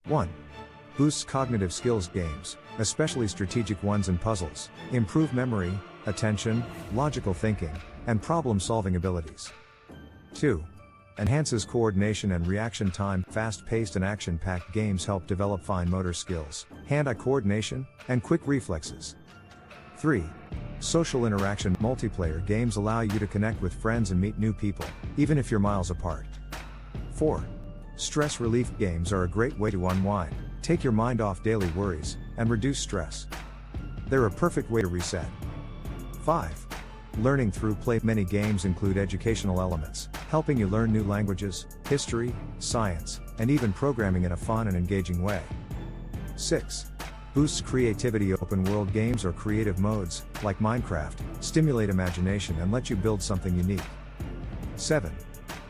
1. Boosts cognitive skills. Games, especially strategic ones and puzzles, improve memory, attention, logical thinking, and problem-solving abilities. 2. Enhances coordination and reaction time. Fast-paced and action-packed games help develop fine motor skills, hand-eye coordination, and quick reflexes. 3. Social interaction. Multiplayer games allow you to connect with friends and meet new people, even if you're miles apart. 4. Stress relief. Games are a great way to unwind, take your mind off daily worries, and reduce stress. They're a perfect way to reset. 5. Learning through play. Many games include educational elements, helping you learn new languages, history, science, and even programming in a fun and engaging way. 6. Boosts creativity. Open world games or creative modes, like Minecraft, stimulate imagination and let you build something unique. 7.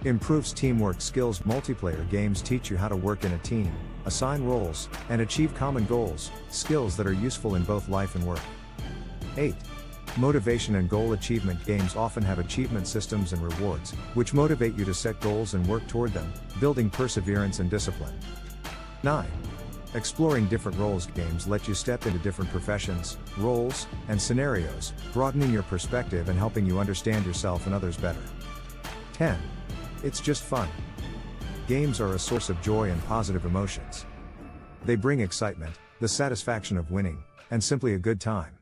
Improves teamwork skills. Multiplayer games teach you how to work in a team, assign roles, and achieve common goals, skills that are useful in both life and work. 8. Motivation and goal achievement. Games often have achievement systems and rewards, which motivate you to set goals and work toward them, building perseverance and discipline. 9. Exploring different roles. Games let you step into different professions, roles, and scenarios, broadening your perspective and helping you understand yourself and others better. 10. It's just fun. Games are a source of joy and positive emotions. They bring excitement, the satisfaction of winning, and simply a good time.